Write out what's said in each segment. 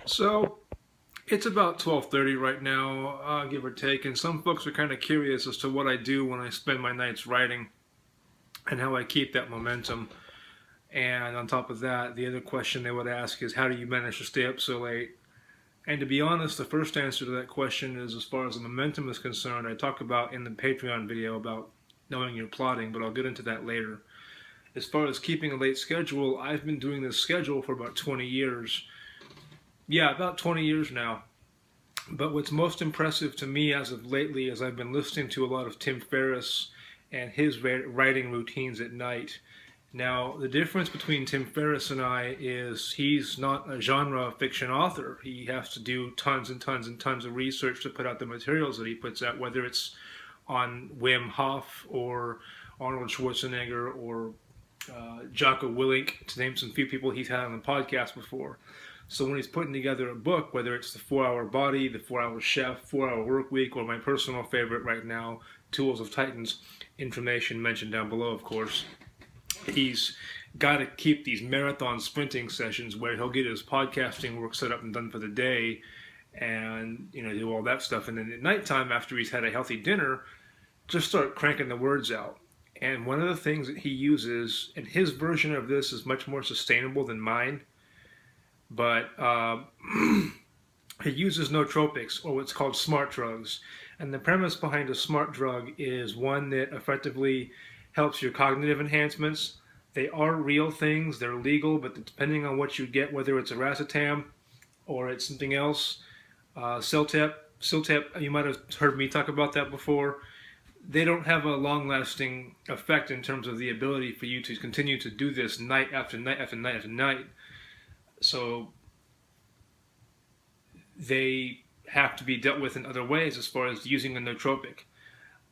So it's about 12:30 right now, give or take, and some folks are kind of curious as to what I do when I spend my nights writing and how I keep that momentum. And on top of that, the other question they would ask is, how do you manage to stay up so late? And to be honest, the first answer to that question is, as far as the momentum is concerned, I talk about in the Patreon video about knowing your plotting, but I'll get into that later. As far as keeping a late schedule, I've been doing this schedule for about 20 years. Yeah, about 20 years now. But what's most impressive to me as of lately is I've been listening to a lot of Tim Ferriss and his writing routines at night. Now, the difference between Tim Ferriss and I is he's not a genre fiction author. He has to do tons and tons and tons of research to put out the materials that he puts out, whether it's on Wim Hof or Arnold Schwarzenegger or Jocko Willink, to name some few people he's had on the podcast before. So when he's putting together a book, whether it's the 4-Hour Body, the 4-Hour Chef, 4-Hour Work Week, or my personal favorite right now, Tools of Titans, information mentioned down below, of course, he's got to keep these marathon sprinting sessions where he'll get his podcasting work set up and done for the day and, do all that stuff. And then at nighttime, after he's had a healthy dinner, just start cranking the words out. And one of the things that he uses, and his version of this is much more sustainable than mine, but he uses nootropics, or what's called smart drugs. And the premise behind a smart drug is one that effectively helps your cognitive enhancements. They are real things, they're legal, but depending on what you get, whether it's a racetam or it's something else, Ciltep, you might have heard me talk about that before. They don't have a long-lasting effect in terms of the ability for you to continue to do this night after night after night after night. So they have to be dealt with in other ways as far as using a nootropic.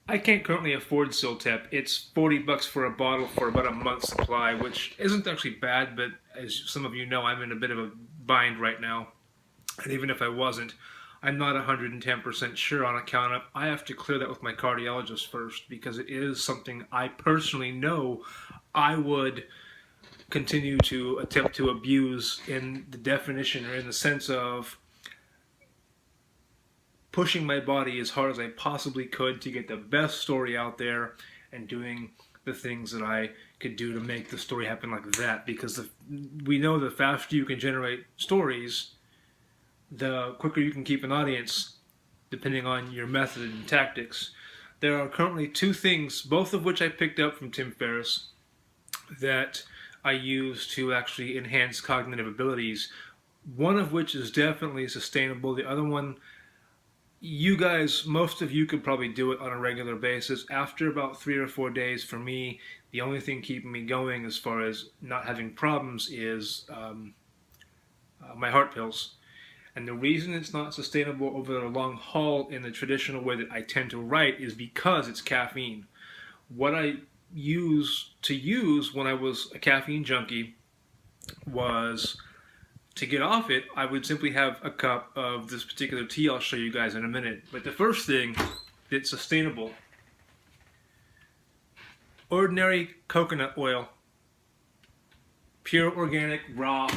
I can't currently afford Ciltep. It's $40 for a bottle for about a month's supply, which isn't actually bad, but as some of you know, I'm in a bit of a bind right now. And even if I wasn't, I'm not 110% sure on account of I have to clear that with my cardiologist first, because it is something I personally know I would continue to attempt to abuse in the definition or in the sense of pushing my body as hard as I possibly could to get the best story out there and doing the things that I could do to make the story happen like that, because we know the faster you can generate stories, the quicker you can keep an audience, depending on your method and tactics. There are currently two things, both of which I picked up from Tim Ferriss, that I use to actually enhance cognitive abilities. One of which is definitely sustainable. The other one, you guys, most of you could probably do it on a regular basis. After about 3 or 4 days, for me, the only thing keeping me going as far as not having problems is my heart pills. And the reason it's not sustainable over the long haul in the traditional way that I tend to write is because it's caffeine. What I used to use when I was a caffeine junkie was, to get off it, I would simply have a cup of this particular tea I'll show you guys in a minute. But the first thing that's sustainable, ordinary coconut oil, pure organic, raw.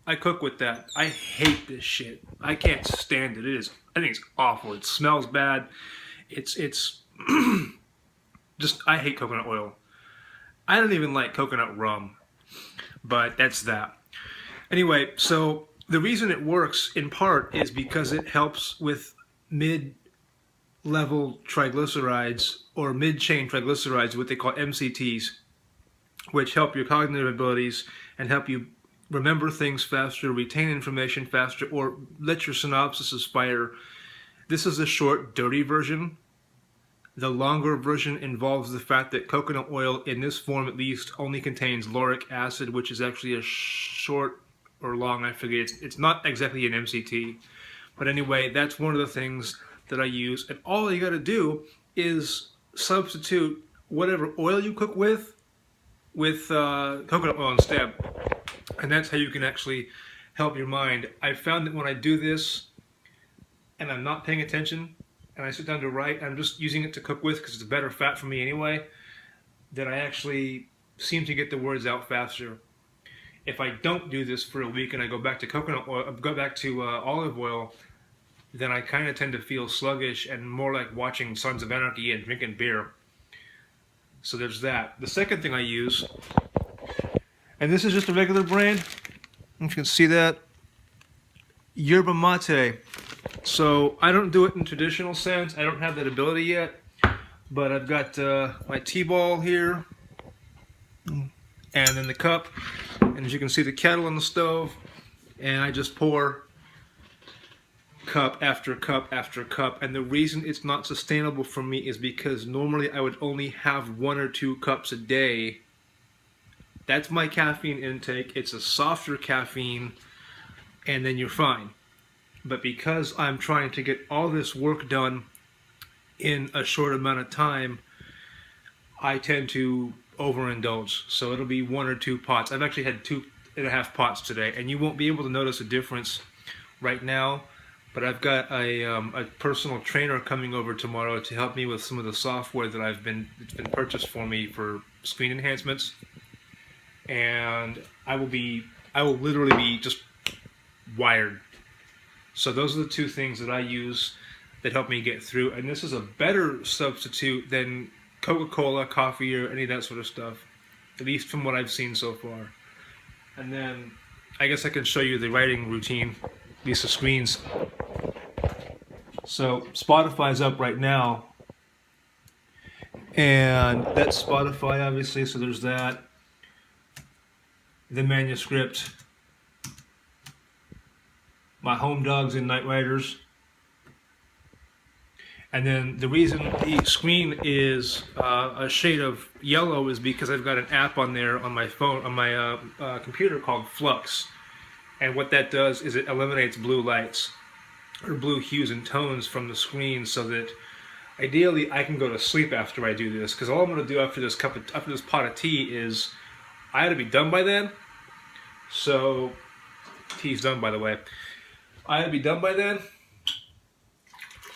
I cook with that. I hate this shit. I can't stand it. I think it's awful. It smells bad. It's just, I hate coconut oil. I don't even like coconut rum, but that's that. Anyway, so the reason it works in part is because it helps with mid-level triglycerides or mid-chain triglycerides, what they call MCTs, which help your cognitive abilities and help you remember things faster, retain information faster, or let your synapses fire. This is a short, dirty version. The longer version involves the fact that coconut oil, in this form at least, only contains lauric acid, which is actually a short or long, I forget. It's not exactly an MCT. But anyway, that's one of the things that I use. And all you got to do is substitute whatever oil you cook with coconut oil instead. And that's how you can actually help your mind. I found that when I do this and I'm not paying attention and I sit down to write, I'm just using it to cook with because it's better fat for me anyway, that I actually seem to get the words out faster. If I don't do this for a week and I go back to coconut oil, go back to olive oil, then I kind of tend to feel sluggish and more like watching Sons of Anarchy and drinking beer. So there's that. The second thing I use, and this is just a regular brand, if you can see that, yerba mate. So I don't do it in traditional sense. I don't have that ability yet, but I've got my tea ball here, and then the cup, and as you can see, the kettle on the stove, and I just pour cup after cup after cup. And the reason it's not sustainable for me is because normally I would only have 1 or 2 cups a day. That's my caffeine intake. It's a softer caffeine, and then you're fine. But because I'm trying to get all this work done in a short amount of time, I tend to overindulge. So it'll be 1 or 2 pots. I've actually had 2.5 pots today, and you won't be able to notice a difference right now. But I've got a personal trainer coming over tomorrow to help me with some of the software that it's been purchased for me for screen enhancements. And I will literally be just wired. So those are the 2 things that I use that help me get through. And this is a better substitute than Coca-Cola, coffee, or any of that sort of stuff, at least from what I've seen so far. And then I guess I can show you the writing routine, at least the screens. So Spotify's up right now, and that's Spotify obviously, so there's that. The manuscript, my home dogs and night riders. And then the reason the screen is a shade of yellow is because I've got an app on there on my phone, on my computer, called Flux. And what that does is it eliminates blue lights, or blue hues and tones from the screen, so that ideally I can go to sleep after I do this. Because all I'm going to do after this pot of tea is, I ought to be done by then. So, tea's done, by the way. I ought to be done by then.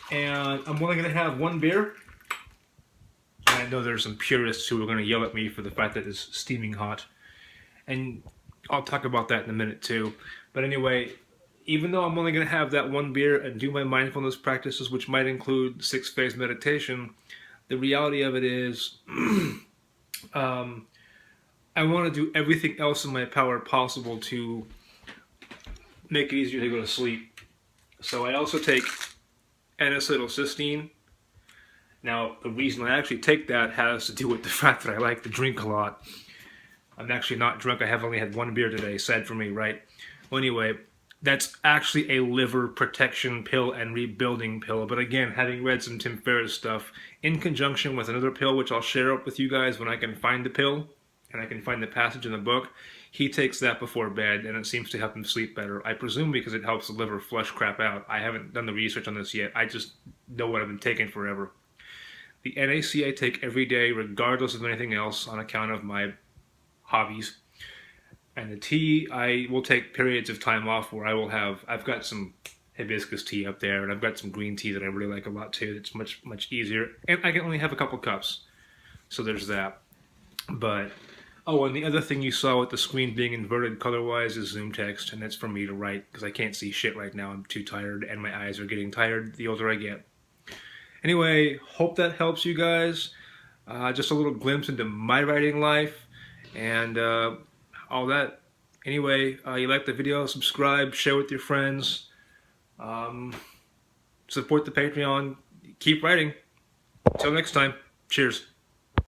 And I'm only going to have 1 beer. And I know there's some purists who are going to yell at me for the fact that it's steaming hot. And I'll talk about that in a minute too. But anyway, even though I'm only going to have that 1 beer and do my mindfulness practices, which might include 6-phase meditation, the reality of it is I want to do everything else in my power possible to make it easier to go to sleep. So I also take N-Acetyle. Now, the reason I actually take that has to do with the fact that I like to drink a lot. I'm actually not drunk. I have only had 1 beer today. Sad for me, right? Well, anyway, that's actually a liver protection pill and rebuilding pill. But again, having read some Tim Ferriss stuff, in conjunction with another pill, which I'll share up with you guys when I can find the pill, and I can find the passage in the book, he takes that before bed, and it seems to help him sleep better. I presume because it helps the liver flush crap out. I haven't done the research on this yet. I just know what I've been taking forever. The NAC I take every day, regardless of anything else, on account of my hobbies. And the tea, I will take periods of time off where I've got some hibiscus tea up there, and I've got some green tea that I really like a lot too. It's much, much easier. And I can only have a couple cups. So there's that. But, oh, and the other thing you saw with the screen being inverted color-wise is zoom text, and that's for me to write, because I can't see shit right now. I'm too tired, and my eyes are getting tired the older I get. Anyway, hope that helps you guys. Just a little glimpse into my writing life, and all that. Anyway, you like the video, subscribe, share with your friends, support the Patreon, keep writing. Till next time, cheers.